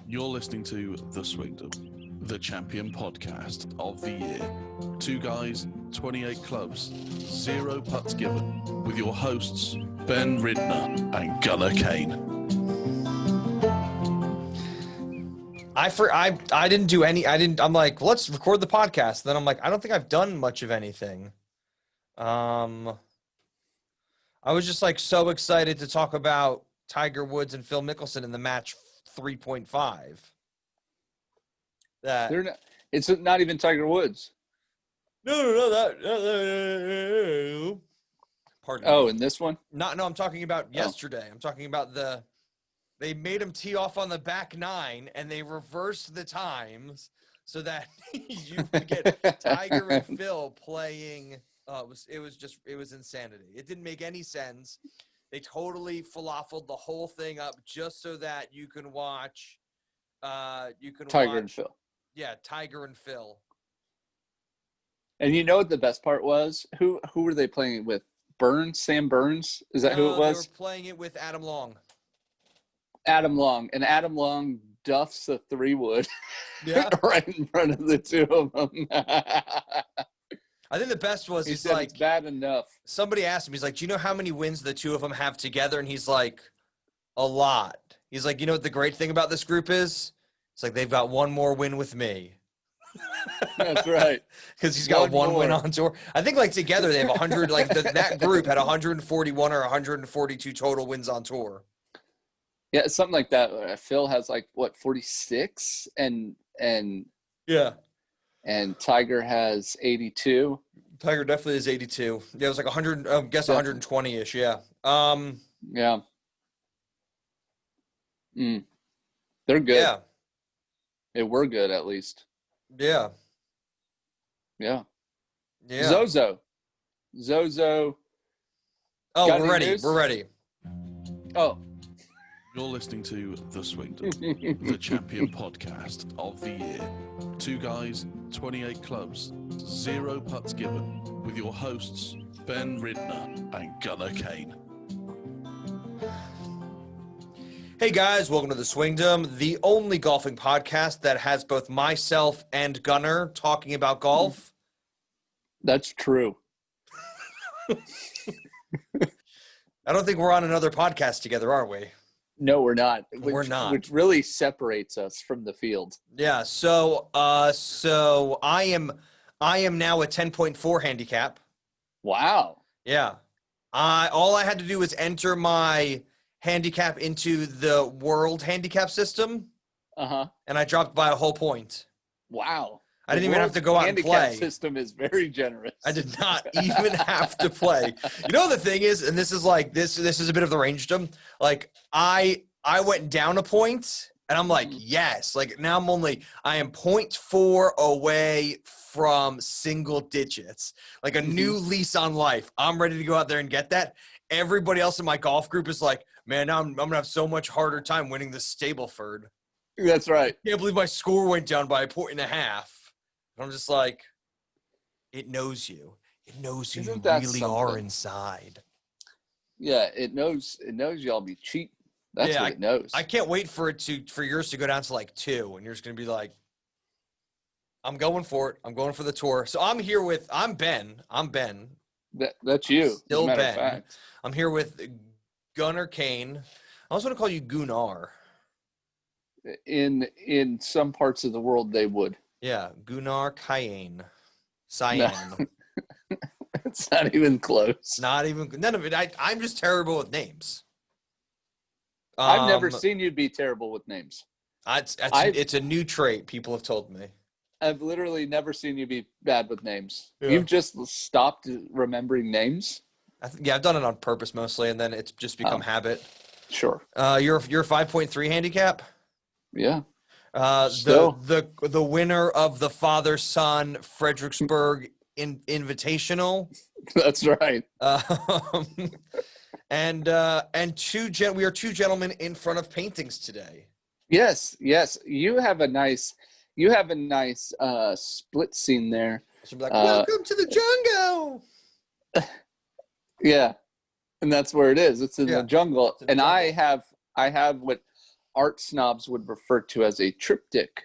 You're listening to The Swingdom, the champion podcast of the year. 2 guys, 28 clubs, 0 putts given, with your hosts, Ben Ridner and Gunnar Kane. I didn't do any, I'm like, let's record the podcast. Then I'm like, I don't think I've done much of anything. I was just like so excited to talk about Tiger Woods and Phil Mickelson in the match 3.5. That They're not, it's not even Tiger Woods. No. Pardon me. In this one? No, I'm talking about yesterday. I'm talking about they made him tee off on the back 9 and they reversed the times so that you would get Tiger and Phil playing. It was insanity. It didn't make any sense. They totally falafeled the whole thing up just so that you can watch. Tiger and Phil. Yeah, Tiger and Phil. And you know what the best part was? Who were they playing it with? Burns? Sam Burns? Is that who it was? They were playing it with Adam Long. Adam Long. And Adam Long duffs the 3-wood right in front of the two of them. I think the best was he he's said like, it's bad enough. Somebody asked him, he's like, do you know how many wins the two of them have together? And he's like, a lot. He's like, you know what the great thing about this group is? It's like they've got one more win with me. That's right. Because he's got one win on tour. I think like together they have 100. Like that group had 141 or 142 total wins on tour. Yeah, it's something like that. Phil has like what 46, and yeah, and Tiger has 82. Tiger definitely is 82. Yeah, it was like 100. I guess 120-ish. Yeah. Yeah. They're good. Yeah. They were good at least. Yeah. Yeah. Yeah. ZOZO. Oh, Got we're any ready. news? We're ready. Oh. You're listening to The Swingdom, the champion podcast of the year. 2 guys, 28 clubs, 0 putts given, with your hosts, Ben Ridner and Gunnar Kane. Hey guys, welcome to The Swingdom, the only golfing podcast that has both myself and Gunnar talking about golf. That's true. I don't think we're on another podcast together, are we? No, we're not. We're not. Which really separates us from the field. Yeah, so I am now a 10.4 handicap. Wow. Yeah. All I had to do was enter my handicap into the world handicap system. Uh-huh. And I dropped by a whole point. Wow. I didn't even have to go out and play. The handicap system is very generous. I did not even have to play. You know the thing is, and this is like this is a bit of the rangedom. Like I went down a point and I'm like, yes. Like now I am 0.4 away from single digits. Like a new lease on life. I'm ready to go out there and get that. Everybody else in my golf group is like, man, now I'm gonna have so much harder time winning this Stableford. That's right. I can't believe my score went down by 1.5 points. And I'm just like, it knows you. It knows who you really are inside. Yeah, it knows y'all be cheap. That's what it knows. I can't wait for yours to go down to like 2, and you're just gonna be like, I'm going for it. I'm going for the tour. So I'm Ben. That's you. Still as a matter Ben. of fact. I'm here with Gunnar Kane. I also want to call you Gunnar. In some parts of the world, they would. Yeah, Gunnar Cyan. Cyan. No. It's not even close. Not even none of it. I'm just terrible with names. I've never seen you be terrible with names. It's a new trait people have told me. I've literally never seen you be bad with names. Yeah. You've just stopped remembering names. I've done it on purpose mostly, and then it's just become habit. Sure. You're 5.3 handicap. Yeah. The winner of the father-son Fredericksburg Invitational. That's right. And we are 2 gentlemen in front of paintings today. Yes. You have a nice split scene there. She'll be like, welcome to the jungle. Yeah. And that's where it is. It's in the jungle. And I have what art snobs would refer to as a triptych.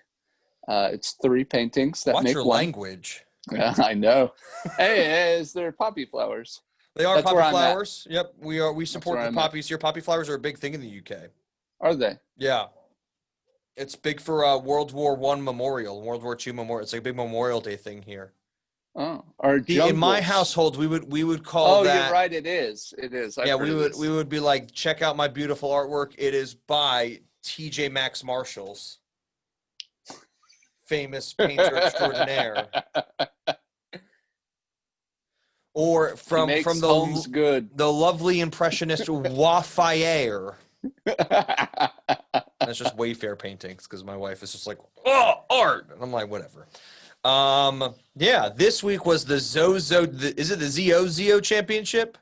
It's 3 paintings that Watch make your one. language. Yeah, I know. Hey, they're poppy flowers. They are That's poppy where I'm at. flowers. Yep, we support where the I'm at. poppies here. Poppy flowers are a big thing in the UK. Are they? Yeah, it's big for World War I memorial, World War II memorial. It's like a big Memorial Day thing here. Oh, or In my jungles. household, we would call Oh, that. you're right. It is. It is. I've Yeah, heard of this. we would be like, check out my beautiful artwork. It is by T.J. Maxx Marshall's, famous painter extraordinaire. Or from homes good. the lovely impressionist Wayfarer. That's just Wayfair paintings because my wife is just like, oh, art. And I'm like, whatever. Yeah, this week was the ZOZO. Is it the ZOZO championship?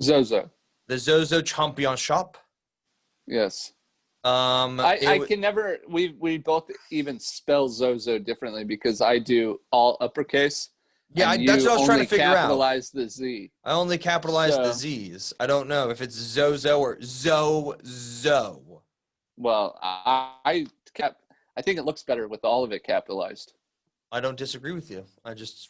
ZOZO. The ZOZO championship. Yes. I can never. We both even spell ZOZO differently because I do all uppercase. Yeah, that's what I was trying to figure out. Capitalize the Z. I only capitalize the Z's. I don't know if it's ZOZO or ZOZO. Well, I think it looks better with all of it capitalized. I don't disagree with you. That's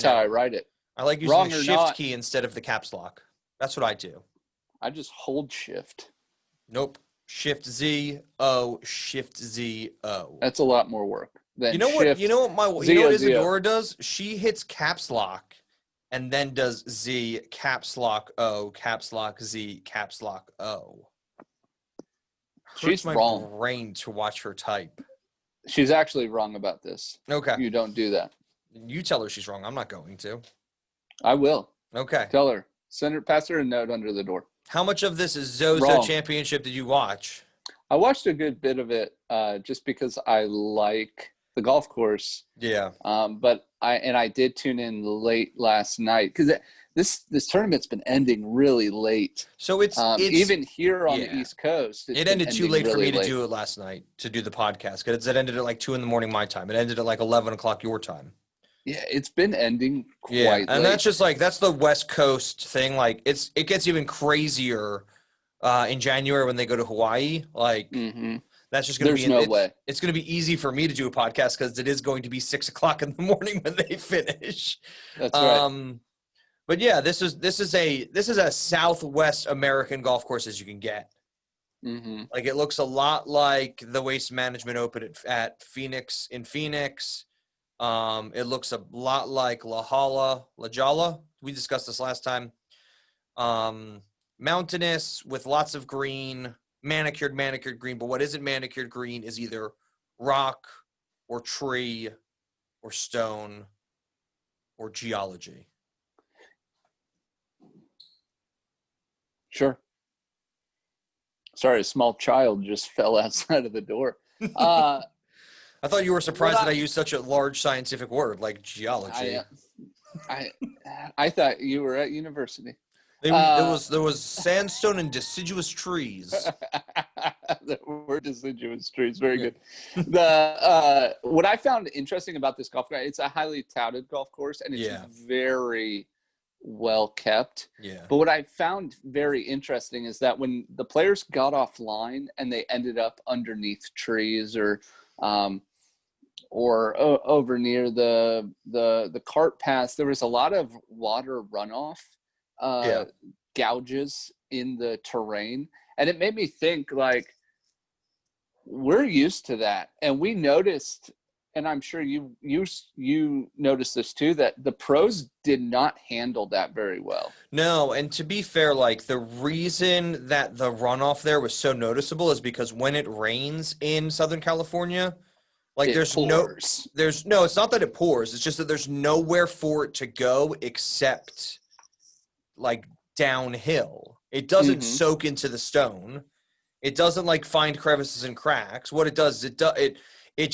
how I write it. I like using the shift key instead of the caps lock. That's what I do. I just hold shift. Nope. Shift Z O, Shift Z O. That's a lot more work. You know what Isadora does? She hits caps lock and then does Z, caps lock O, caps lock Z, caps lock O. She's wrong. My brain to watch her type. She's actually wrong about this. Okay. You don't do that. You tell her she's wrong. I'm not going to. I will. Okay. Tell her. Pass her a note under the door. How much of this is ZOZO championship did you watch? I watched a good bit of it just because I like the golf course. Yeah. But I did tune in late last night because this tournament's been ending really late. So it's even here on the East Coast. It ended too late for me to do it last night, to do the podcast, because it ended at like 2 a.m. my time. It ended at like 11 o'clock your time. Yeah, it's been ending quite late. And that's just like, that's the West Coast thing. Like it gets even crazier in January when they go to Hawaii. Like that's just going to be, no way. It's going to be easy for me to do a podcast because it is going to be 6 o'clock in the morning when they finish. That's right. But yeah, this is a Southwest American golf course as you can get. Like it looks a lot like the Waste Management Open at Phoenix in Phoenix. It looks a lot like La Jolla. We discussed this last time. Mountainous with lots of green, manicured green. But what isn't manicured green is either rock or tree or stone or geology. Sure. Sorry, a small child just fell outside of the door. I thought you were surprised that I used such a large scientific word like geology. I thought you were at university. There was sandstone and deciduous trees. There were deciduous trees. Very good. What I found interesting about this golf course, it's a highly touted golf course, and it's very well kept. Yeah. But what I found very interesting is that when the players got offline and they ended up underneath trees or over near the cart paths, there was a lot of water runoff gouges in the terrain, and it made me think, like, we're used to that, and we noticed, and I'm sure you noticed this too, that the pros did not handle that very well. No, and to be fair, like the reason that the runoff there was so noticeable is because when it rains in Southern California, like it's not that it pours, it's just that there's nowhere for it to go except like downhill. It doesn't soak into the stone. It doesn't like find crevices and cracks. What it does is it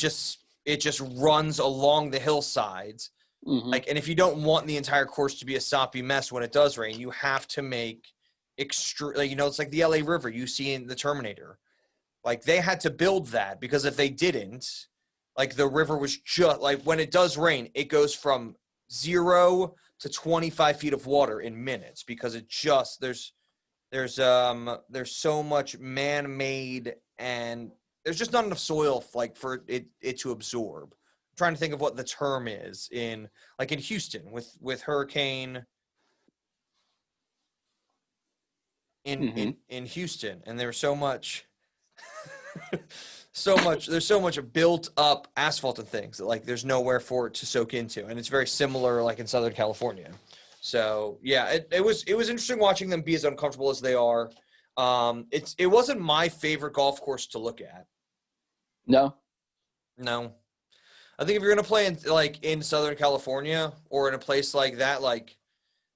just runs along the hillsides. Like, and if you don't want the entire course to be a soppy mess when it does rain, you have to make it's like the LA River you see in the Terminator. Like they had to build that because if they didn't, like the river was just like when it does rain, it goes from 0 to 25 feet of water in minutes because it just there's so much man-made and there's just not enough soil for it to absorb. I'm trying to think of what the term is in Houston with hurricane in Houston, and there's so much there's so much built up asphalt and things that there's nowhere for it to soak into, and it's very similar in Southern California. So yeah, it was interesting watching them be as uncomfortable as they are. It wasn't my favorite golf course to look at. No. I think if you're gonna play in Southern California or in a place like that,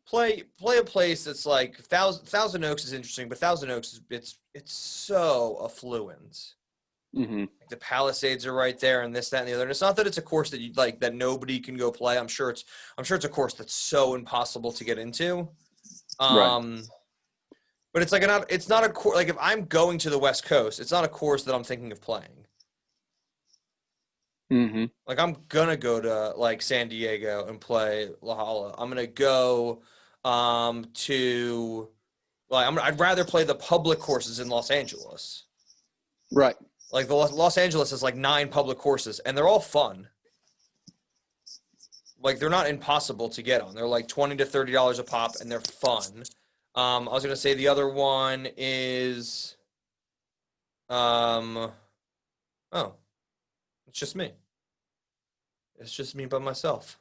play a place that's Thousand Oaks is interesting, but Thousand Oaks it's so affluent. Mm-hmm. The Palisades are right there, and this, that, and the other. And it's not that it's a course that that nobody can go play. I'm sure it's a course that's so impossible to get into. Right. But it's not a course if I'm going to the West Coast, it's not a course that I'm thinking of playing. Mm-hmm. I'm gonna go to San Diego and play La Jolla. I'm gonna go to I'd rather play the public courses in Los Angeles. Right. The Los Angeles is 9 public courses, and they're all fun. They're not impossible to get on. They're $20 to $30 a pop, and they're fun. I was gonna say the other one is oh, it's just me. It's just me by myself.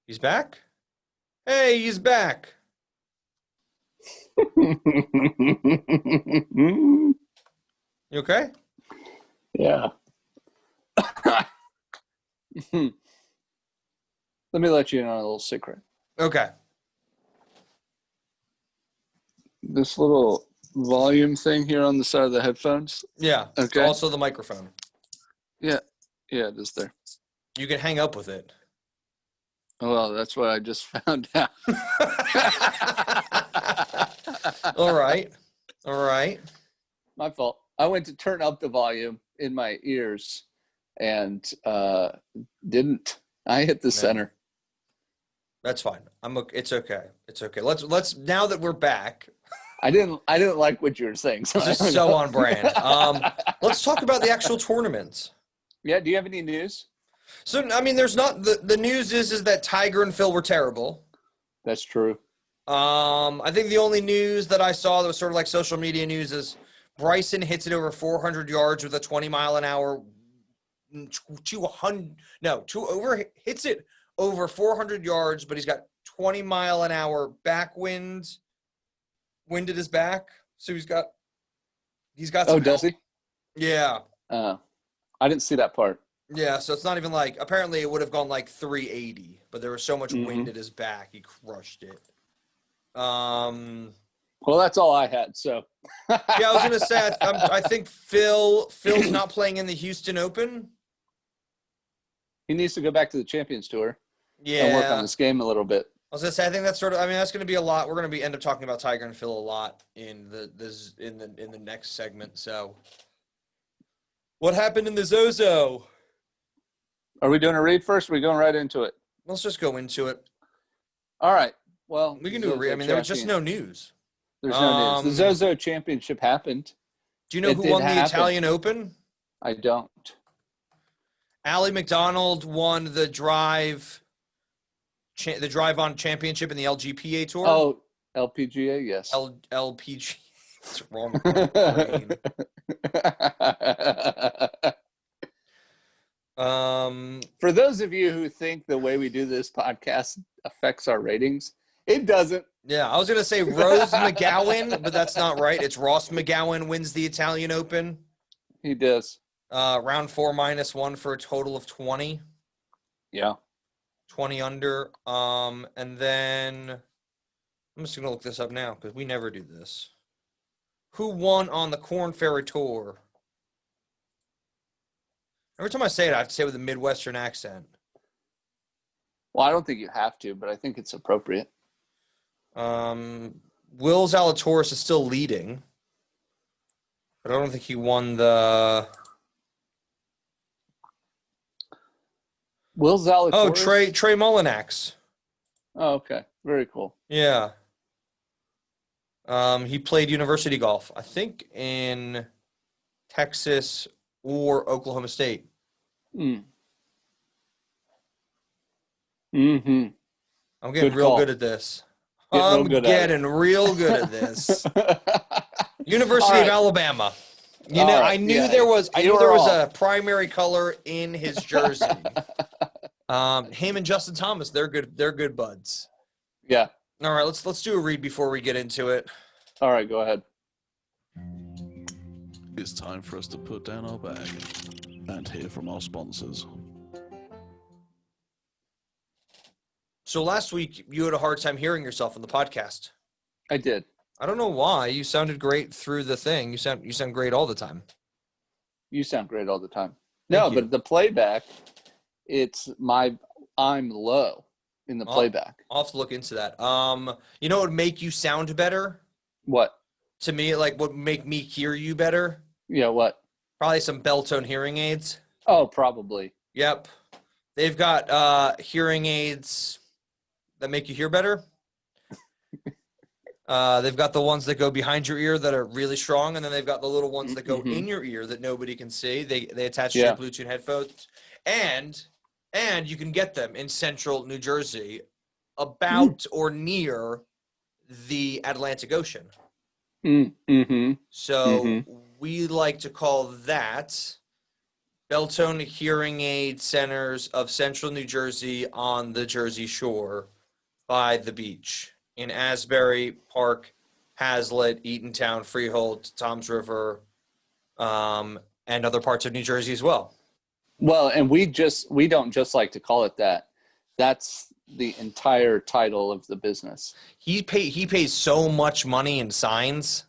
He's back? Hey, he's back. You okay? Yeah. Let me let you in on a little secret. Okay. This little volume thing here on the side of the headphones. Yeah. Okay. Also the microphone. Yeah. Yeah, it is there. You can hang up with it. Oh, well, that's what I just found out. All right. My fault. I went to turn up the volume in my ears and didn't. I hit the center. That's fine. It's okay. Let's now that we're back. I didn't like what you were saying. So this is so on brand. Let's talk about the actual tournament. Yeah, do you have any news? So there's not the news is that Tiger and Phil were terrible. That's true. I think the only news that I saw that was sort of social media news is Bryson hits it over 400 yards with a 20-mile-an-hour hits it over 400 yards, but he's got 20-mile-an-hour backwind wind at his back. So he's got some does he? Yeah. I didn't see that part. Yeah, so it's not even apparently it would have gone 380, but there was so much wind at his back, he crushed it. Well, that's all I had. So yeah, I was gonna say I think Phil's not playing in the Houston Open. He needs to go back to the Champions Tour. Yeah, and work on this game a little bit. I was gonna say I think that's that's gonna be a lot. We're gonna end up talking about Tiger and Phil a lot in the next segment. So, what happened in the ZOZO? Are we doing a read first? Or are we going right into it? Let's just go into it. All right. Well, we can do a read. There was just no news. There's no news. The ZOZO Championship happened. Do you know who won the Italian Open? I don't. Allie McDonald won the drive on championship in the LGPA tour. Oh, LPGA, yes. LPGA. It's wrong. For those of you who think the way we do this podcast affects our ratings, it doesn't. Yeah, I was going to say Rose McGowan, but that's not right. It's Ross McGowan wins the Italian Open. He does. Round 4 -1 for a total of 20. Yeah. 20 under. And then I'm just going to look this up now because we never do this. Who won on the Corn Ferry Tour? Every time I say it, I have to say it with a Midwestern accent. Well, I don't think you have to, but I think it's appropriate. Will Zalatoris is still leading, but I don't think he won the... Will Zalatoris? Oh, Trey Mullinax. Oh, okay. Very cool. Yeah. He played university golf, I think, in Texas or Oklahoma State. Mm. Mm-hmm. I'm getting Good real call. good at this. Getting real I'm good at getting it. real good at this. University of right. Alabama. You All know, right, I knew yeah, there was you were off. a primary color in his jersey. Him and Justin Thomas, they're good buds. Yeah. All right, let's do a read before we get into it. All right, go ahead. It's time for us to put down our bag and hear from our sponsors. So last week you had a hard time hearing yourself on the podcast. I did. I don't know why. You sounded great through the thing. You sound great all the time. You sound great all the time. Thank you. But the playback, I'm low in the playback. I'll have to look into that. You know what would make you sound better? What? To me, like what would make me hear you better? Yeah, what? Probably some Belltone hearing aids. Oh, probably. Yep. They've got hearing aids that make you hear better. They've got the ones that go behind your ear that are really strong, and then they've got the little ones that go in your ear that nobody can see. They attach to your Bluetooth headphones, and you can get them in Central New Jersey, about or near the Atlantic Ocean. Mm-hmm. So we like to call that Belltone Hearing Aid Centers of Central New Jersey on the Jersey Shore by the beach. In Asbury Park, Hazlitt, Eatontown, Freehold, Toms River, and other parts of New Jersey as well. Well, and we don't just like to call it that. That's the entire title of the business. He pays so much money in signs.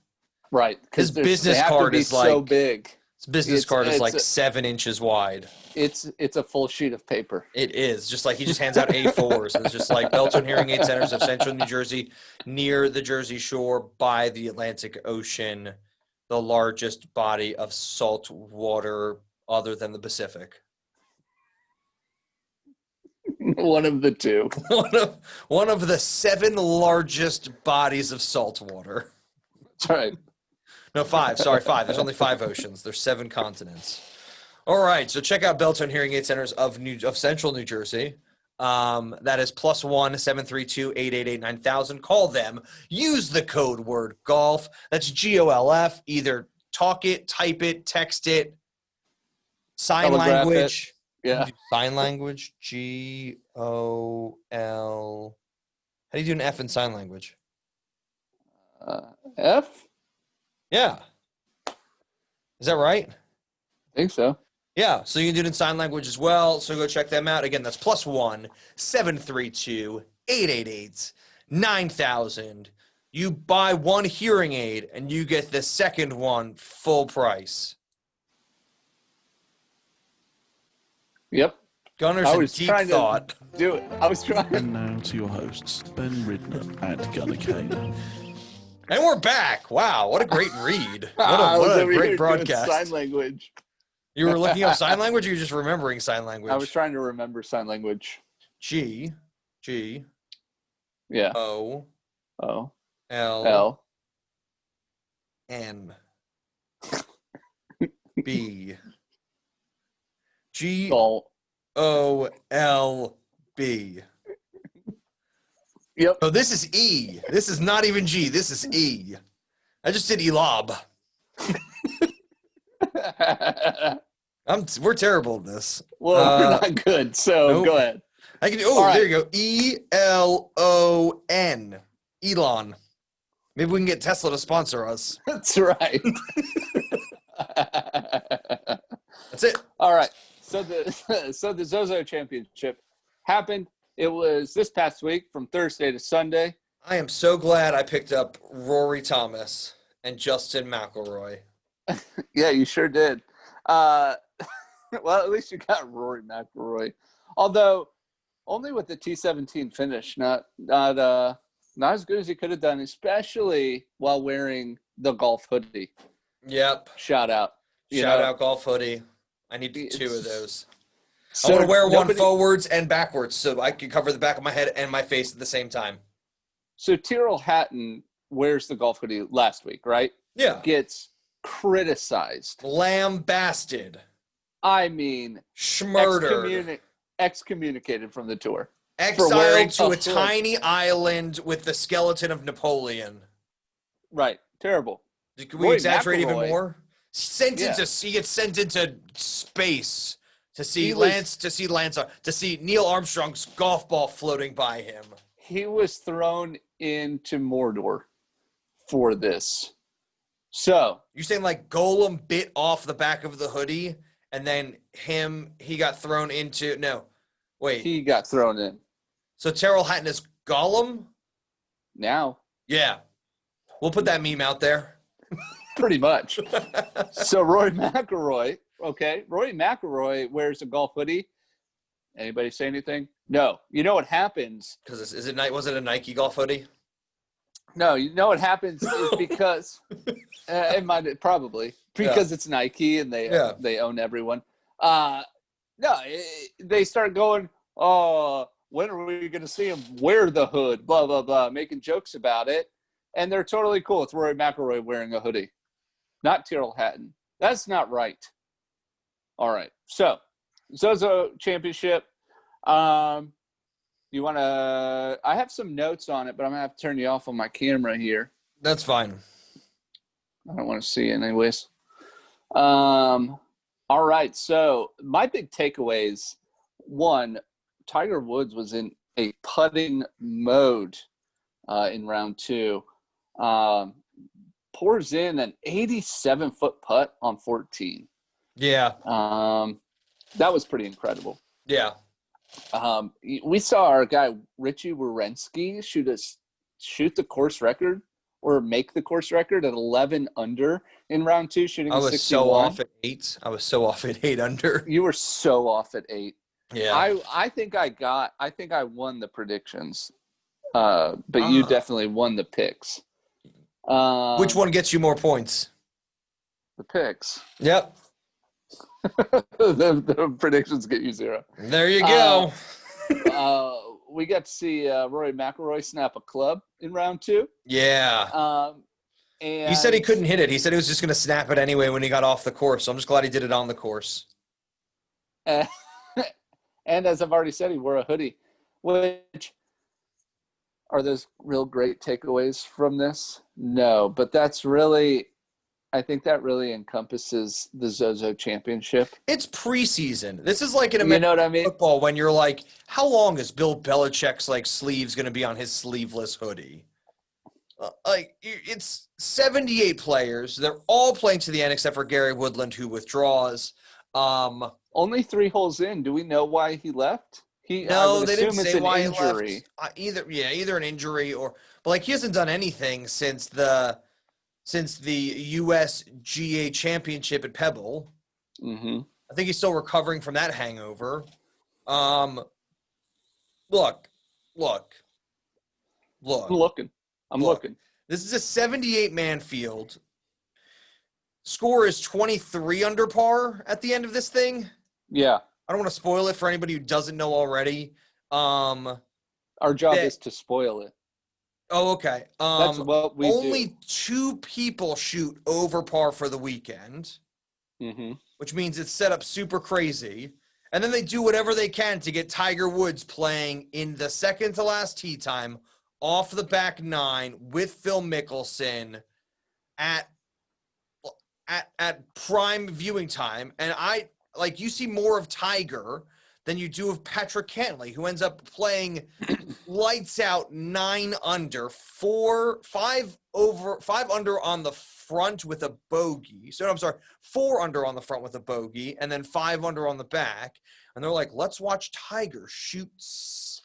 Right. His business card is like so big. His business card is like 7 inches wide. It's a full sheet of paper. It is. Just like he just hands out A4s. And it's just like Belltone Hearing Aid Centers of Central New Jersey, near the Jersey Shore by the Atlantic Ocean, the largest body of salt water other than the Pacific. One of the two. One of the 7 largest bodies of salt water. That's right. No, 5. Sorry, 5. There's only 5 oceans. There's 7 continents. All right, so check out Belltone Hearing Aid Centers of Central New Jersey. That is +1 732-888-9000. Call them. Use the code word golf. That's GOLF. Either talk it, type it, text it, sign Telegraph language. it. Yeah. Sign language. GOL. How do you do an F in sign language? F? Yeah. Is that right? I think so. Yeah, so you can do it in sign language as well. So go check them out. Again, that's +1 732-888-9000. You buy one hearing aid and you get the second one full price. Yep. Gunners in deep thought. Do it. I was trying. And now to your hosts, Ben Ridner and Gunnar Kane. And we're back. Wow, what a great read. What a great broadcast. Sign language. You were looking up sign language or you were just remembering sign language? I was trying to remember sign language. G. Yeah. O. L. N. B. G. O. L. B. Yep. Oh, this is E. This is not even G. This is E. I just did E-lob. We're terrible at this. Well, we're not good, so nope. Go ahead. I can do. Oh, there you go. E-L-O-N. Elon. Maybe we can get Tesla to sponsor us. That's right. That's it. All right. So the ZOZO Championship happened. It was this past week from Thursday to Sunday. I am so glad I picked up Rory Thomas and Justin McElroy. Yeah, you sure did. Well, at least you got Rory McIlroy. Although only with the T17 finish, not as good as he could have done, especially while wearing the golf hoodie. Yep. Shout out. Shout out golf hoodie. I need 2 of those. I want to wear one nobody- forwards and backwards so I can cover the back of my head and my face at the same time. So Tyrrell Hatton wears the golf hoodie last week, right? Yeah. Gets criticized. Lambasted. I mean, Schmurdered. excommunicated from the tour. Exiled to a hood. tiny island with the skeleton of Napoleon. Right. Terrible. Can we Roy exaggerate even McIlroy. more? He gets sent into space to see to see Neil Armstrong's golf ball floating by him. He was thrown into Mordor for this. So You're saying like Golem bit off the back of the hoodie and then he got thrown into he got thrown in. So Tyrrell Hatton is Gollum? Now. Yeah. We'll put that meme out there. Pretty much. So Rory McIlroy wears a golf hoodie. Anybody say anything? No. You know what happens? Because was it a Nike golf hoodie? No, you know what happens is because it might probably because it's Nike and they own everyone. They start going, oh, when are we going to see him wear the hood? Blah blah blah, making jokes about it, and they're totally cool with Rory McIlroy wearing a hoodie, not Tyrrell Hatton. That's not right. All right, so ZOZO Championship. You want to? I have some notes on it, but I'm gonna have to turn you off on my camera here. That's fine. I don't want to see it anyways. All right. So my big takeaways: one, Tiger Woods was in a putting mode in round 2. Pours in an 87-foot putt on 14. Yeah. That was pretty incredible. Yeah. We saw our guy Richie Werenski shoot the course record or make the course record at 11 under in round 2, shooting. I was 61. so off at 8. I was so off at 8 under. You were so off at 8. Yeah. I think I won the predictions, but you definitely won the picks. Which one gets you more points? The picks. Yep. the predictions get you 0. There you go. We got to see Rory McIlroy snap a club in round 2. Yeah. And He said he couldn't hit it. He said he was just going to snap it anyway when he got off the course. So I'm just glad he did it on the course. And as I've already said, he wore a hoodie. Which are those real great takeaways from this? No, but I think that really encompasses the ZOZO Championship. It's preseason. This is like in You know American what I mean? football when you're like, how long is Bill Belichick's sleeves going to be on his sleeveless hoodie? It's 78 players. They're all playing to the end except for Gary Woodland, who withdraws. Only 3 holes in. Do we know why he left? No, they didn't say why he injury. left. Either an injury but he hasn't done anything since the USGA Championship at Pebble. Mm-hmm. I think he's still recovering from that hangover. Look. I'm looking. This is a 78-man field. Score is 23 under par at the end of this thing. Yeah. I don't want to spoil it for anybody who doesn't know already. Our job is to spoil it. Oh, okay. That's what we only do. 2 people shoot over par for the weekend, which means it's set up super crazy. And then they do whatever they can to get Tiger Woods playing in the second to last tee time off the back 9 with Phil Mickelson at prime viewing time. And you see more of Tiger than you do of Patrick Cantlay, who ends up playing lights out 9 under, 5 under on the front with a bogey. So I'm sorry, 4 under on the front with a bogey, and then 5 under on the back. And they're like, let's watch Tiger shoot.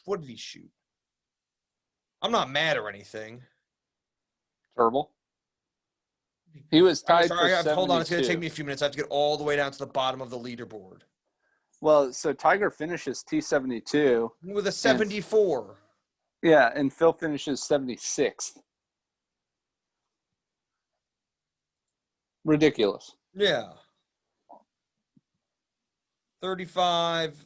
What did he shoot? I'm not mad or anything. Terrible. He was tied for 72. Hold on, it's going to take me a few minutes. I have to get all the way down to the bottom of the leaderboard. Well, so Tiger finishes T72 with a 74. And Phil finishes 76th. Ridiculous. Yeah. 35.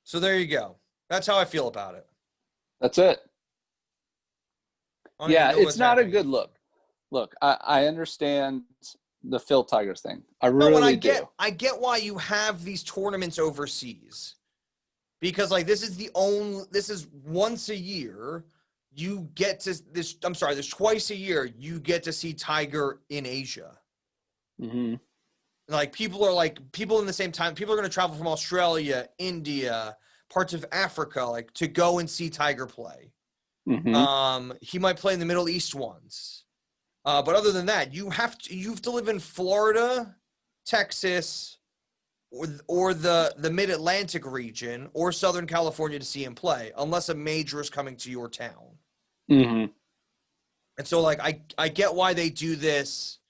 So there you go. That's how I feel about it. That's it. I don't Yeah, even know it's what's not a happening. good look. Look, I understand the Phil Tigers thing. I No, really and do. I get why you have these tournaments overseas. Because like this is once a year you get to there's twice a year you get to see Tiger in Asia. Mm-hmm. Like people in the same time, people are going to travel from Australia, India, parts of Africa, like to go and see Tiger play. Mm-hmm. He might play in the Middle East once. But other than that, you have to live in Florida, Texas, or the Mid-Atlantic region or Southern California to see him play, unless a major is coming to your town. Mm-hmm. And so like I get why they do this,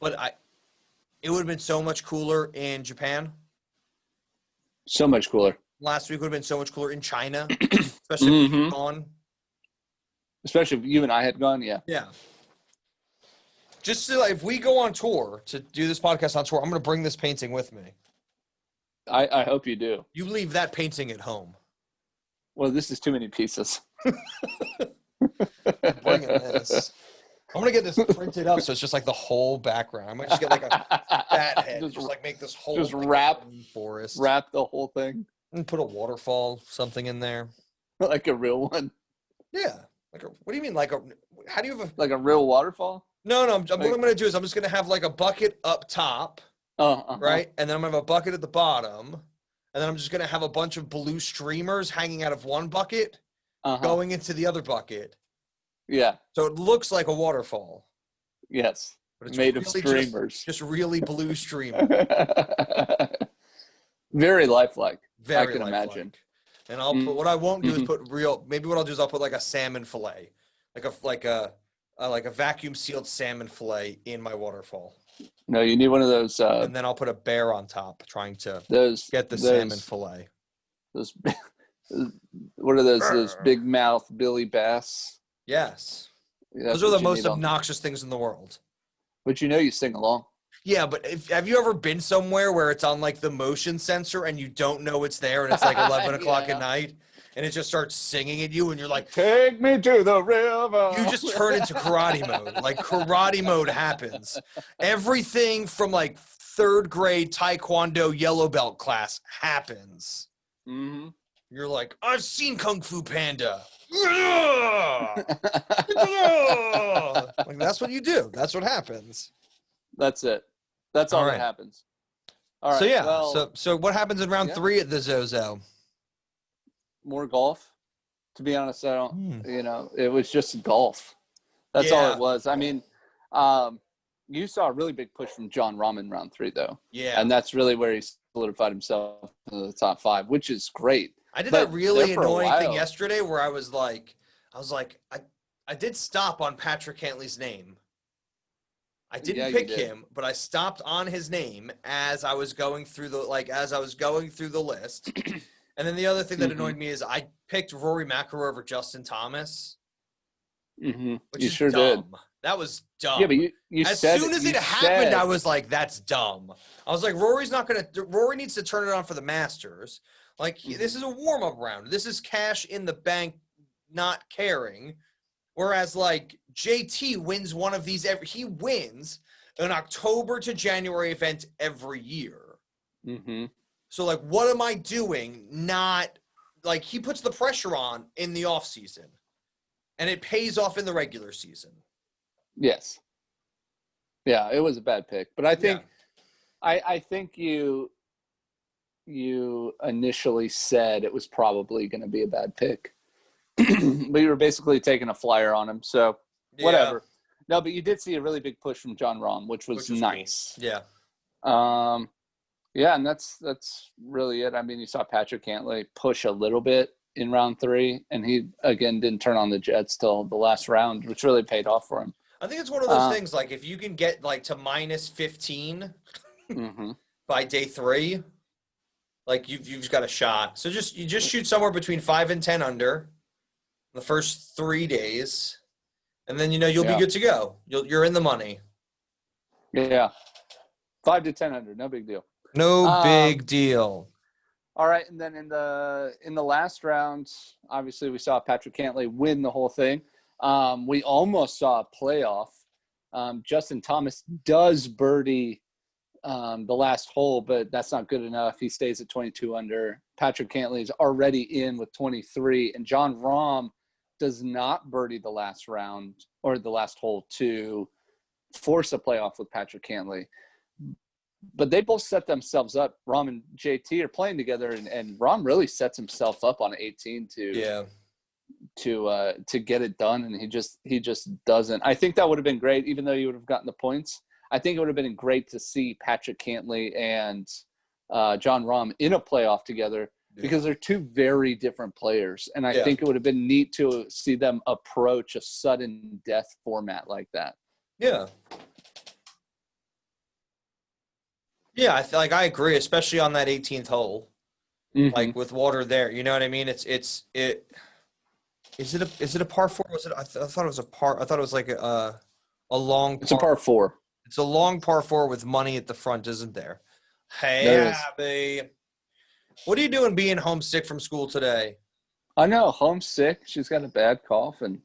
but it would have been so much cooler in Japan. So much cooler. Last week would have been so much cooler in China, especially if we had gone. Especially if you and I had gone, yeah. Yeah. Just so if we go on tour to do this podcast on tour, I'm going to bring this painting with me. I hope you do. You leave that painting at home. Well, this is too many pieces. Bringing this. I'm going to get this printed up so it's just like the whole background. I might just get like a fat head. Just like make this whole just thing wrap forest. Wrap the whole thing. And put a waterfall, something in there. Like a real one. Yeah. What do you mean? How do you have like a real waterfall? No. What I'm going to do is I'm just going to have like a bucket up top. Right? And then I'm going to have a bucket at the bottom. And then I'm just going to have a bunch of blue streamers hanging out of one bucket going into the other bucket. Yeah. So it looks like a waterfall. Yes. But it's made really of streamers. Just really blue streamers. Very lifelike. Very I can lifelike. imagine. And I'll put, what I won't do is put maybe what I'll do is I'll put like a salmon fillet. Like a vacuum sealed salmon fillet in my waterfall. No, you need one of those. And then I'll put a bear on top, trying to get the salmon fillet. Those, what are those? Those big mouth Billy Bass. Yes, those are the most obnoxious things in the world. But you sing along. Yeah, but have you ever been somewhere where it's on like the motion sensor and you don't know it's there and it's like 11 o'clock at night and it just starts singing at you and you're like, take me to the river. You just turn into karate mode. Like karate mode happens. Everything from like third grade Taekwondo yellow belt class happens. Mm-hmm. You're like, I've seen Kung Fu Panda. Like that's what you do. That's what happens. That's it. That's all that happens. All right. So yeah. So what happens in round 3 at the ZOZO? More golf. To be honest, I don't. It was just golf. That's all it was. I mean, you saw a really big push from John Rahm in round 3, though. Yeah. And that's really where he solidified himself in the top 5, which is great. I did that really annoying thing yesterday where I was like, I did stop on Patrick Cantlay's name. I didn't pick him, but I stopped on his name as I was going through the list. And then the other thing that annoyed me is I picked Rory McIlroy over Justin Thomas. Mm-hmm. Which you is sure dumb. did. That was dumb. Yeah, but you as said soon as it happened, I was like, "That's dumb." I was like, "Rory needs to turn it on for the Masters. Like, this is a warm-up round. This is cash in the bank, not caring." Whereas, like, JT wins one of these he wins an October to January event every year. Mm-hmm. So, like, what am I doing? Not like he puts the pressure on in the off season, and it pays off in the regular season. Yes. Yeah, it was a bad pick, but I think, I think you initially said it was probably going to be a bad pick, but you were basically taking a flyer on him. So whatever. No, but you did see a really big push from John Rahm, which was nice. Cool. Yeah. Yeah, and that's really it. I mean, you saw Patrick Cantlay push a little bit in round 3, and he again didn't turn on the jets till the last round, which really paid off for him. I think it's one of those things, like, if you can get, like, to minus 15 by day 3, like, you've just got a shot. So you just shoot somewhere between 5 and 10 under the first 3 days, and then, you'll be good to go. You're in the money. Yeah. 5 to 10 under, no big deal. No big deal. All right, and then in the last round, obviously we saw Patrick Cantlay win the whole thing. We almost saw a playoff. Justin Thomas does birdie the last hole, but that's not good enough. He stays at 22 under. Patrick Cantlay is already in with 23, and John Rahm does not birdie the last round or the last hole to force a playoff with Patrick Cantlay. But they both set themselves up. Rahm and JT are playing together, and Rahm really sets himself up on 18 to get it done, and he just doesn't. I think that would have been great, even though you would have gotten the points. I think it would have been great to see Patrick Cantlay and John Rahm in a playoff together because they're two very different players, and I think it would have been neat to see them approach a sudden death format like that. Yeah. Yeah, I feel like I agree, especially on that 18th hole, like with water there. You know what I mean? Is it a par 4? Was it? I thought it was a par. I thought it was like a long. It's a par 4. It's a long par 4 with money at the front, isn't there? Hey, Abby, what are you doing being homesick from school today? I know, homesick. She's got a bad cough, and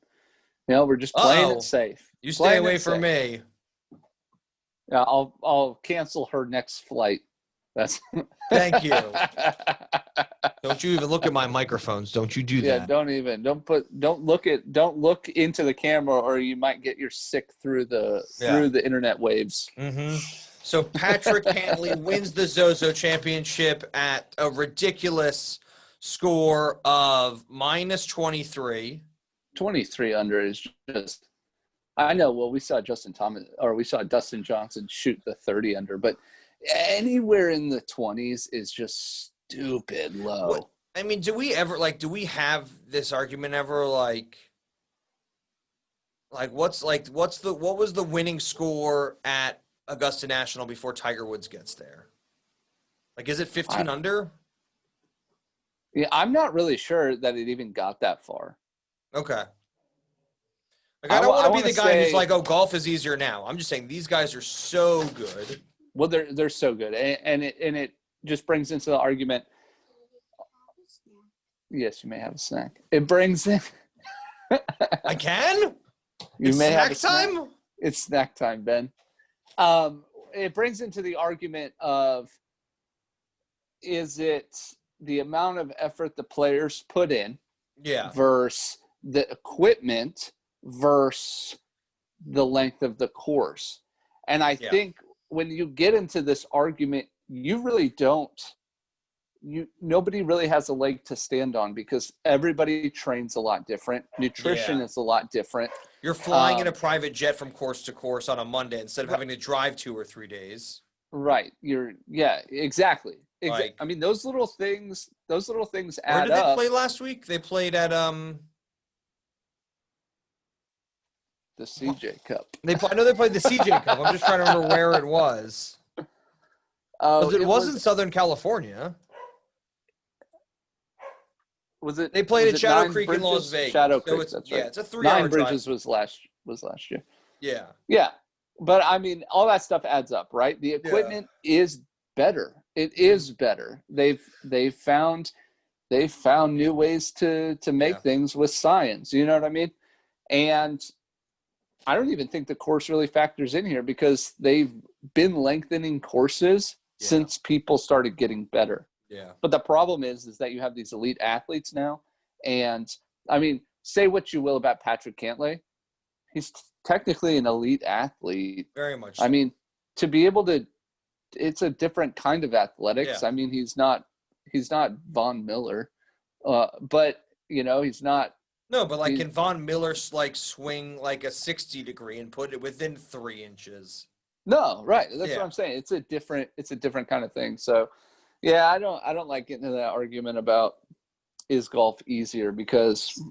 we're just playing it safe. You stay away from me. Yeah, I'll cancel her next flight. That's Thank you. Don't you even look at my microphones. Don't you do that. Yeah, don't look into the camera, or you might get your sick through the internet waves. Mm-hmm. So Patrick Cantlay wins the ZOZO championship at a ridiculous score of minus 23. 23 under is just, I know. Well, we saw Dustin Johnson shoot the 30 under, but anywhere in the 20s is just stupid low. I mean, do we have this argument ever? Like what was the winning score at Augusta National before Tiger Woods gets there? Like, is it 15 under? Yeah, I'm not really sure that it even got that far. Okay. Like, I don't want to be the guy who's like, oh, golf is easier now. I'm just saying these guys are so good. Well, they're so good, and it just brings into the argument. Yes, you may have a snack. It brings in. I can. You may have a snack. Time. It's snack time, Ben. It brings into the argument of, is it the amount of effort the players put in, versus the equipment versus the length of the course? And I think when you get into this argument, you really don't. Nobody really has a leg to stand on because everybody trains a lot different. Nutrition is a lot different. You're flying in a private jet from course to course on a Monday instead of having to drive 2 or 3 days. Exactly. Like, I mean, those little things add up. Where did they play last week? They played at the CJ Cup. I know they played the CJ Cup. I'm just trying to remember where it was. It wasn't Southern California. Was it? They played at Shadow Creek in Las Vegas. Shadow Creek, that's right. Yeah, it's a 3-hour Nine drive. Bridges was last year. Yeah. Yeah, but I mean, all that stuff adds up, right? The equipment is better. It is better. They've found new ways to make things with science. You know what I mean? And I don't even think the course really factors in here because they've been lengthening courses since people started getting better. Yeah. But the problem is that you have these elite athletes now. And I mean, say what you will about Patrick Cantlay. He's technically an elite athlete. Very much so. I mean, to be able to, it's a different kind of athletics. I mean, he's not Von Miller, but he's not. No, but like, can Von Miller like swing like a 60 degree and put it within 3 inches? No, right. That's what I'm saying. It's a different kind of thing. So, yeah, I don't like getting into that argument about is golf easier because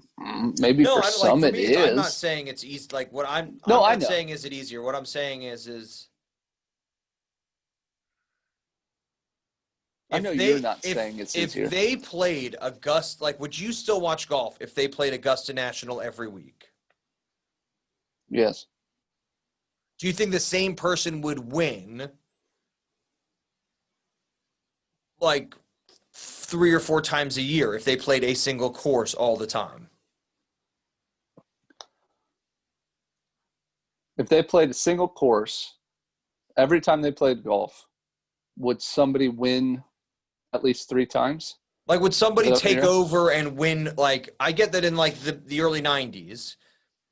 maybe for some it is. I'm not saying it's easy. Like what I'm not saying is it easier. What I'm saying is. I know you're not saying it's easier. If they played Augusta, like, would you still watch golf if they played Augusta National every week? Yes. do you think the same person would win like 3 or 4 times a year if they played a single course all the time? If they played a single course every time they played golf, would somebody win at least 3 times? Like, would somebody take over and win? Like, I get that in like the early 90s,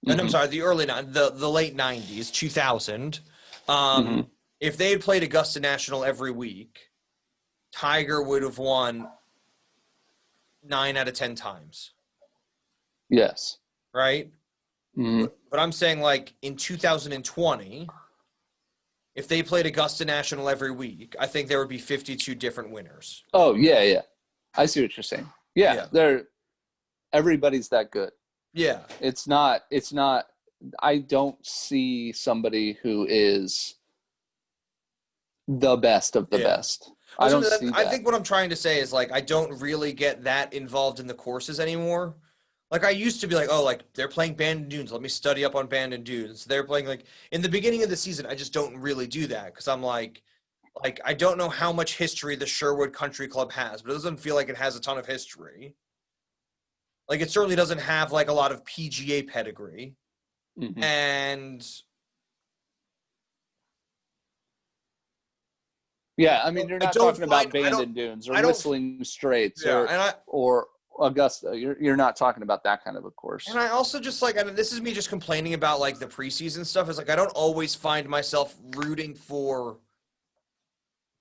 and I'm sorry, the late 90s, 2000. If they had played Augusta National every week, Tiger would have won 9 out of 10 times. Yes. Right? But I'm saying, like, in 2020, if they played Augusta National every week, I think there would be 52 different winners. Oh, yeah. I see what you're saying. Yeah. Everybody's that good. Yeah. It's not, I don't see somebody who is the best of the best. I don't see that. I think what I'm trying to say is, like, I don't really get that involved in the courses anymore. Like, I used to be like, oh, like, they're playing Bandon Dunes. Let me study up on Bandon Dunes. They're playing, like, in the beginning of the season, I just don't really do that because I'm like, I don't know how much history the Sherwood Country Club has, but it doesn't feel like it has a ton of history. Like, it certainly doesn't have, like, a lot of PGA pedigree. And yeah, I mean, you're not talking about Bandon Dunes or Whistling Straits or Augusta. You're not talking about that kind of a course. And I also just, like, and this is me just complaining about, like, the preseason stuff, is like I don't always find myself rooting for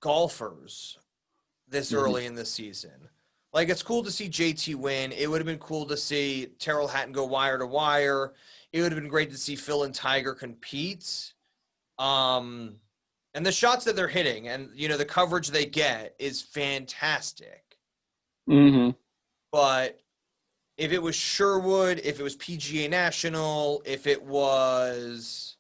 golfers this early in the season. Like, it's cool to see JT win. It would have been cool to see Terrell Hatton go wire to wire. It would have been great to see Phil and Tiger compete. And the shots that they're hitting and, you know, the coverage they get is fantastic. But if it was Sherwood, if it was PGA National, if it was,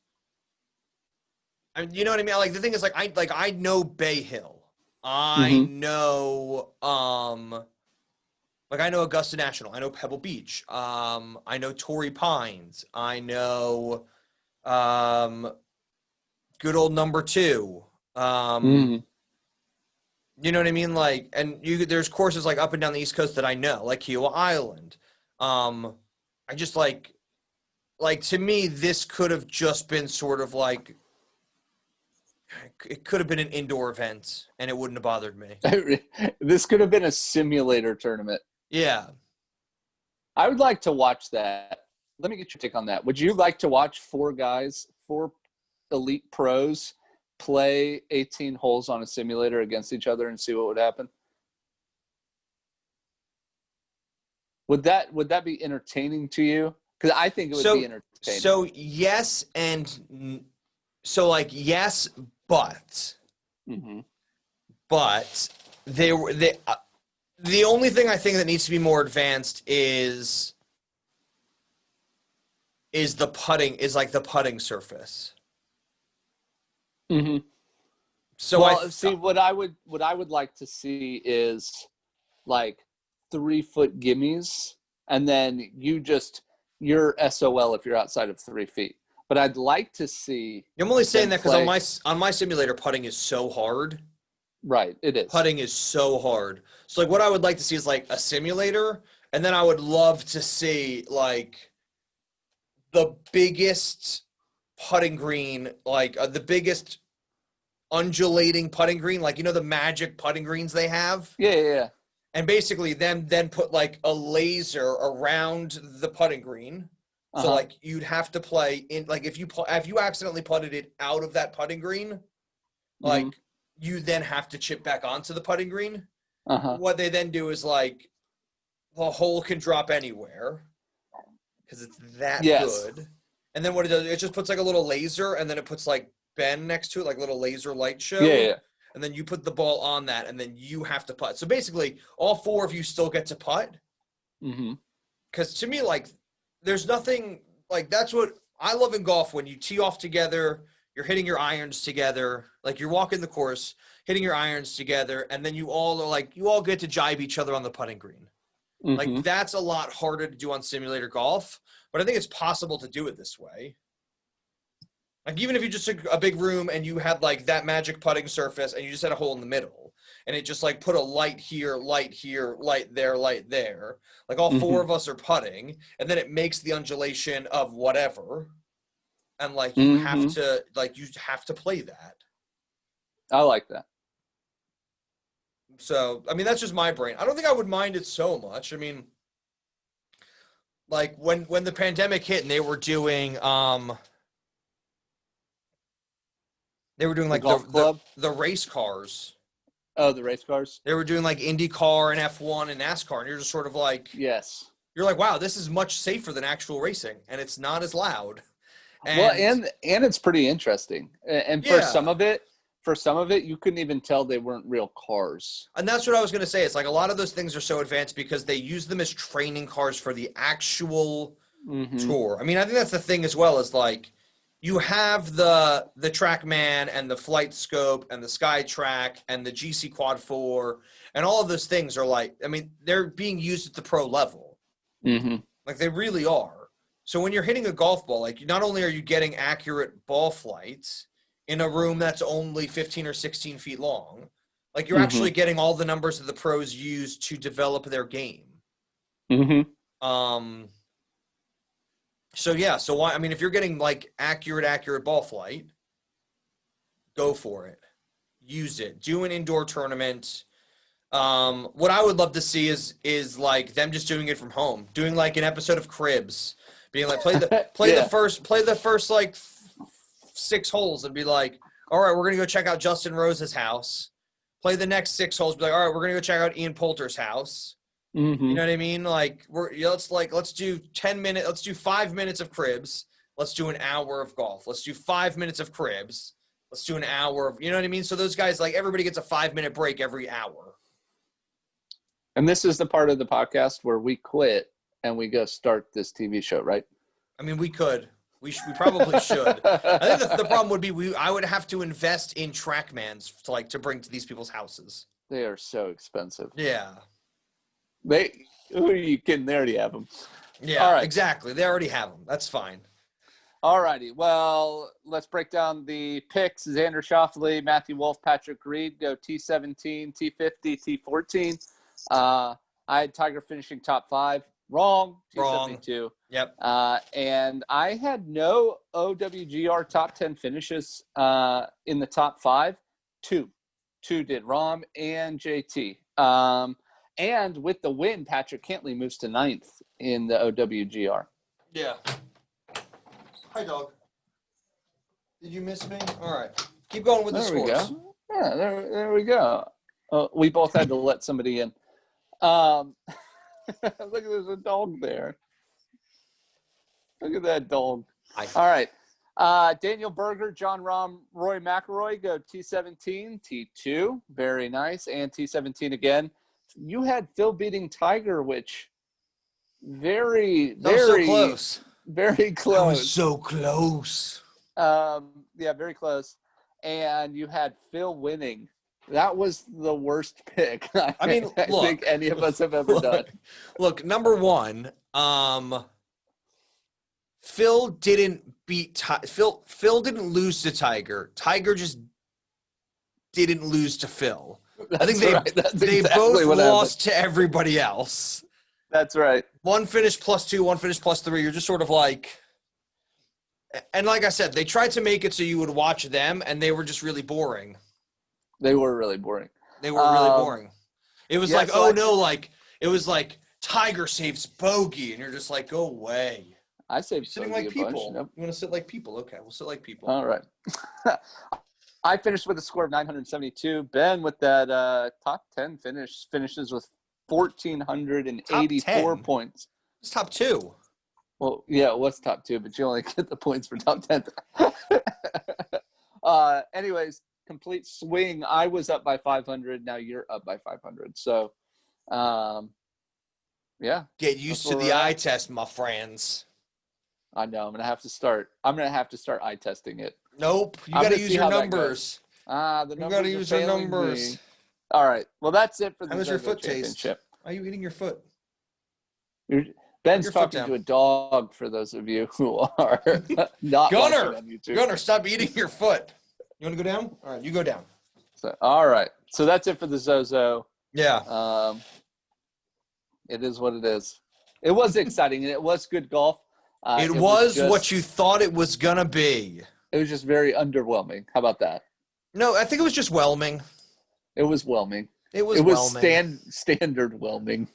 I mean, you know what I mean? Like, the thing is, I know Bay Hill. I know, I know Augusta National. I know Pebble Beach. I know Torrey Pines. I know, good old number 2. You know what I mean? Like, and there's courses like up and down the East Coast that I know, like Kiowa Island. I just like to me, this could have just been sort of like, it could have been an indoor event and it wouldn't have bothered me. This could have been a simulator tournament. Yeah. I would like to watch that. Let me get your take on that. Would you like to watch 4 elite pros play 18 holes on a simulator against each other and see what would happen? Would that be entertaining to you? Because I think it would be entertaining. So yes, and so like yes, but but the only thing I think that needs to be more advanced is the putting surface. So what I would like to see is like 3-foot gimmies, and then you're SOL if you're outside of 3 feet. But I'd like to see. I'm only saying that because on my simulator, putting is so hard. Right, it is. Putting is so hard. So like, what I would like to see is like a simulator, and then I would love to see like the biggest putting green, like the biggest undulating putting green, like, you know, the magic putting greens they have. Yeah. And basically then put like a laser around the putting green. So like you'd have to play in, like if you accidentally putted it out of that putting green, like you then have to chip back onto the putting green. What they then do is like the hole can drop anywhere because it's that good. And then what it does, it just puts like a little laser, and then it puts like Ben next to it, like a little laser light show. Yeah. And then you put the ball on that, and then you have to putt. So basically, all 4 of you still get to putt. Because to me, like, there's nothing like, that's what I love in golf, when you tee off together, you're hitting your irons together, like you're walking the course, hitting your irons together, and then you all get to jibe each other on the putting green. Like, that's a lot harder to do on simulator golf, but I think it's possible to do it this way. Like even if you just took a big room and you had like that magic putting surface and you just had a hole in the middle and it just like put a light here, light there, like all four of us are putting, and then it makes the undulation of whatever. And like you have to play that. I like that. So, I mean, that's just my brain. I don't think I would mind it so much. I mean, like when the pandemic hit and they were doing like the golf club? The race cars. Oh, the race cars? They were doing like IndyCar and F1 and NASCAR, and you're just sort of like, yes. You're like, wow, this is much safer than actual racing, and it's not as loud. And it's pretty interesting. And for some of it, you couldn't even tell they weren't real cars. And that's what I was going to say. It's like a lot of those things are so advanced because they use them as training cars for the actual tour. I mean, I think that's the thing as well, is like you have the TrackMan and the Flight Scope and the SkyTrack and the GC Quad 4 and all of those things are like, I mean, they're being used at the pro level. Like they really are. So when you're hitting a golf ball, like not only are you getting accurate ball flights in a room that's only 15 or 16 feet long, like you're actually getting all the numbers that the pros use to develop their game. So yeah, so why? I mean, if you're getting like accurate ball flight, go for it. Use it. Do an indoor tournament. What I would love to see is like them just doing it from home, doing like an episode of Cribs, being like play the first like 6 holes and be like, all right, we're gonna go check out Justin Rose's house. Play the next 6 holes, be like, all right, we're gonna go check out Ian Poulter's house. You know what I mean? Like let's do 10 minutes, let's do 5 minutes of Cribs, let's do an hour of golf, let's do 5 minutes of Cribs, let's do an hour of, you know what I mean? So those guys, like everybody gets a 5-minute break every hour. And this is the part of the podcast where we quit and we go start this TV show, right? I mean, we could. We probably should. I think the problem would be I would have to invest in TrackMans to bring to these people's houses. They are so expensive. Yeah. Who are you kidding? They already have them. Yeah, all right. Exactly. They already have them. That's fine. All righty. Well, let's break down the picks. Xander Schauffele, Matthew Wolff, Patrick Reed go T17, T50, T14. I had Tiger finishing top 5. Wrong. T72. Yep. And I had no OWGR top 10 finishes in the top 5. Two did, Rom and JT. And with the win, Patrick Cantlay moves to 9th in the OWGR. Yeah. Hi, dog. Did you miss me? All right. Keep going with the scores. There we go. Yeah, there we go. We both had to let somebody in. Look, there's a dog there. Look at that dog. All right. Daniel Berger, John Rahm, Roy McIlroy go T17, T2. Very nice. And T17 again. You had Phil beating Tiger, which very so close. Very close. That was so close. Yeah, very close. And you had Phil winning. That was the worst pick I think any of us have ever done. Look, number one, Phil didn't beat Phil didn't lose to Tiger. Tiger just didn't lose to Phil. I think they both lost to everybody else. That's right. One finished +2, one finished +3. You're just sort of like, and like I said, they tried to make it so you would watch them, and they were just really boring. They were really boring. They were really boring. It was it was like Tiger saves bogey, and you're just like, go away. I saved sitting like people. Nope. You want to sit like people? Okay, we'll sit like people. All right. I finished with a score of 972. Ben with that top 10 finishes with 1,484 points. It's top 2. Well, yeah, it was top 2, but you only get the points for top 10. Anyways, complete swing. I was up by 500. Now you're up by 500. So, yeah. Get used to the eye test, my friends. I know. I'm gonna have to start eye testing it. Nope. You got to use your numbers. The numbers. You got to use your numbers. Me. All right. Well, that's it for the How was your foot championship. Taste? Are you eating your foot? It Ben's your foot talking down. to a dog for those of you who are not Gunner! watching on YouTube. Gunner, stop eating your foot. You want to go down? All right, you go down. So, all right. So that's it for the ZOZO. Yeah. It is what it is. It was exciting, and it was good golf. It was what you thought it was going to be. It was just very underwhelming. How about that? No, I think it was just whelming. It was whelming. It was whelming. Standard whelming.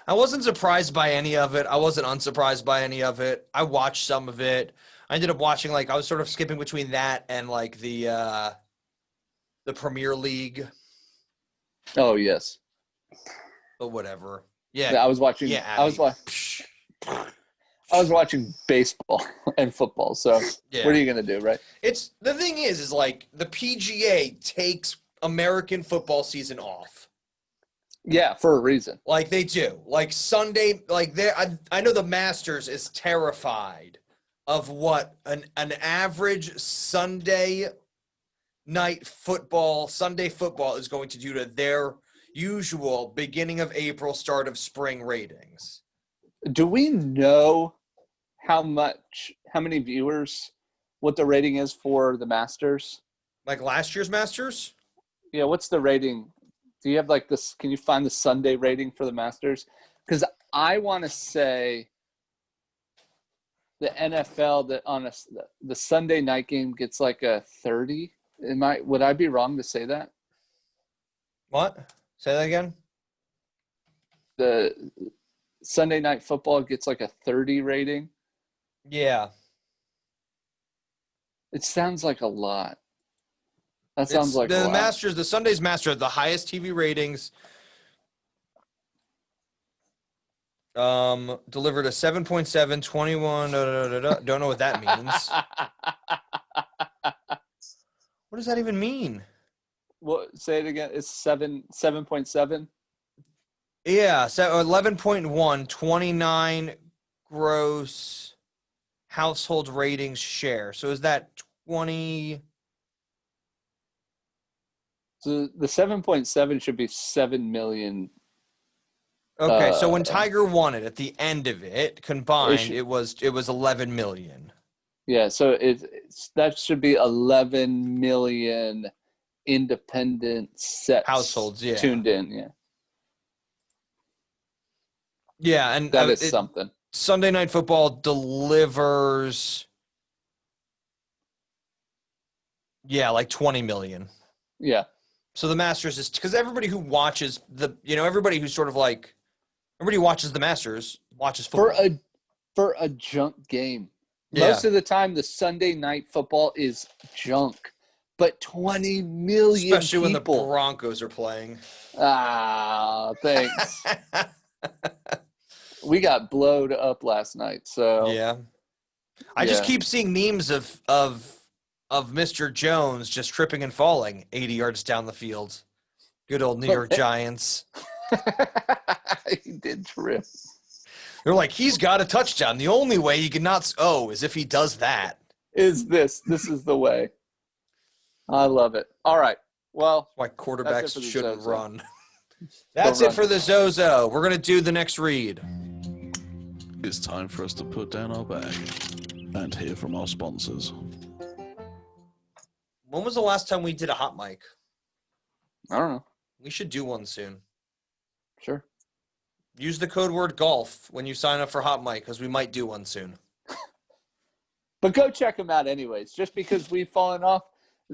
I wasn't surprised by any of it. I wasn't unsurprised by any of it. I watched some of it. I ended up watching, like, I was sort of skipping between that and, like, the Premier League. Oh, yes. But whatever. Yeah. I was watching. Yeah, I was watching baseball and football. So Yeah. what are you gonna do, right? It's the thing is like the PGA takes American football season off. Yeah, for a reason. Like they do. Like Sunday, like I know the Masters is terrified of what an average Sunday football is going to do to their usual beginning of April, start of spring ratings. Do we know how many viewers, what the rating is for the Masters? Like last year's Masters? Yeah, what's the rating? Do you have like this? Can you find the Sunday rating for the Masters? Because I want to say the NFL the Sunday night game gets like a 30. Would I be wrong to say that? What? Say that again? The Sunday night football gets like a 30 rating. Yeah. It sounds like a lot. That sounds like the a lot. Masters, the Sunday's Masters, the highest TV ratings. Delivered a 7.7, 21. Don't know what that means. What does that even mean? What? Say it again. It's 7.7. Yeah, so 11.1, 29 gross household ratings share. So is that 20? So the 7.7 should be 7 million. Okay, so when Tiger won it at the end of it, combined, it was 11 million. Yeah, so that should be 11 million independent sets Households, yeah. tuned in. Yeah, yeah, and that is something. Sunday Night Football delivers, like 20 million. Yeah. So the Masters is because everybody who watches everybody who's sort of like everybody who watches the Masters watches football for a junk game. Yeah. Most of the time, the Sunday Night Football is junk, but 20 million especially when the people. Broncos are playing. Ah, thanks. We got blowed up last night, so yeah. I just keep seeing memes of Mr. Jones just tripping and falling 80 yards down the field. Good old New York Giants. He did trip. They're like, he's got a touchdown. The only way he can not is if he does that. This is the way. I love it. All right. Well, why quarterbacks shouldn't ZOZO. run. That's it for the ZOZO. We're going to do the next read. It's time for us to put down our bag and hear from our sponsors. When was the last time we did a hot mic? I don't know. We should do one soon. Sure. Use the code word golf when you sign up for hot mic because we might do one soon. But go check them out anyways. Just because we've fallen off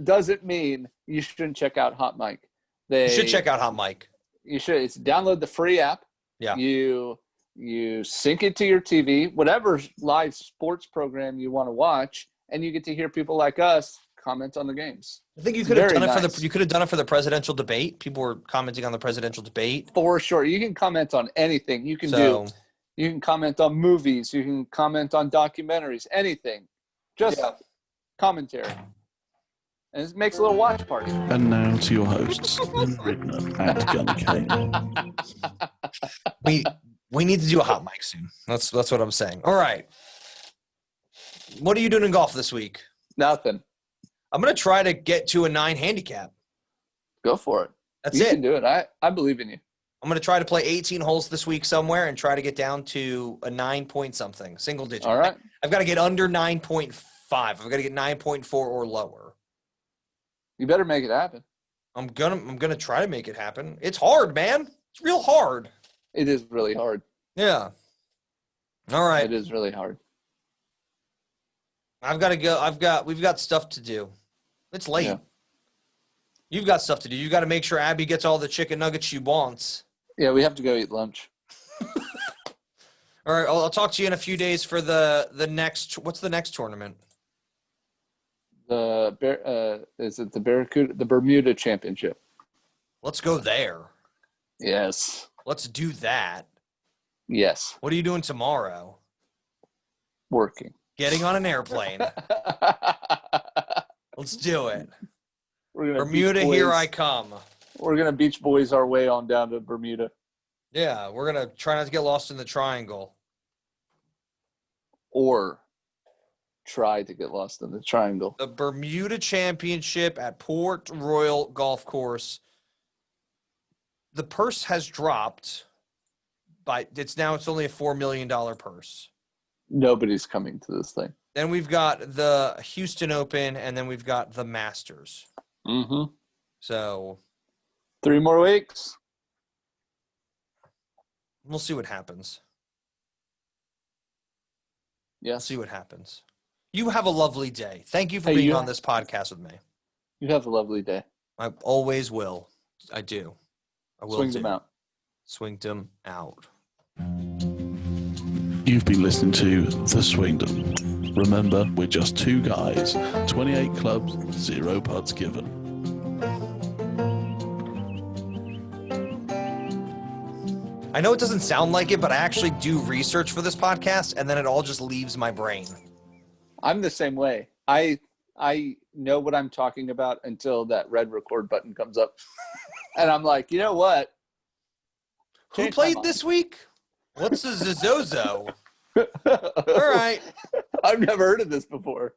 doesn't mean you shouldn't check out Hot Mic. You should check out Hot Mic. You should. It's download the free app. Yeah. You sync it to your TV, whatever live sports program you want to watch, and you get to hear people like us comment on the games. I think you could have done nice. you could have done it for the presidential debate. People were commenting on the presidential debate. For sure. You can comment on anything. You can comment on movies, you can comment on documentaries, anything. Just commentary. And it makes a little watch party. And now to your hosts, Ben Ridner and Gun Kane. We need to do a hot mic soon. That's what I'm saying. All right. What are you doing in golf this week? Nothing. I'm going to try to get to a 9 handicap. Go for it. That's you it. can do it. I believe in you. I'm going to try to play 18 holes this week somewhere and try to get down to a 9 point something, single digit. All right. I've got to get under 9.5. I've got to get 9.4 or lower. You better make it happen. I'm gonna try to make it happen. It's hard, man. It's real hard. It is really hard. Yeah. All right. It is really hard. I've got to go. We've got stuff to do. It's late. Yeah. You've got stuff to do. You got to make sure Abby gets all the chicken nuggets she wants. Yeah, we have to go eat lunch. All right. I'll talk to you in a few days for the next. What's the next tournament? Is it the Bermuda Championship? Let's go there. Yes. Let's do that. Yes. What are you doing tomorrow? Working. Getting on an airplane. Let's do it. We're gonna Bermuda, here I come. We're gonna Beach Boys our way on down to Bermuda. Yeah, we're gonna try not to get lost in the triangle. Or try to get lost in the triangle. The Bermuda Championship at Port Royal Golf Course. The purse has dropped, but it's only a $4 million purse. Nobody's coming to this thing. Then we've got the Houston Open, and then we've got the Masters. Mm-hmm. So 3 more weeks. we'll see what happens. Yeah. We'll see what happens. You have a lovely day. Thank you for Hey, being you- on this podcast with me. You have a lovely day. I always will. I do. I will Swing do. them out. Swing them out. You've been listening to The Swingdom. Remember, we're just 2 guys, 28 clubs, 0 putts given. I know it doesn't sound like it, but I actually do research for this podcast, and then it all just leaves my brain. I'm the same way. I know what I'm talking about until that red record button comes up. And I'm like, you know what? Who Change my played mind. this week? What's the ZOZO? All right. I've never heard of this before.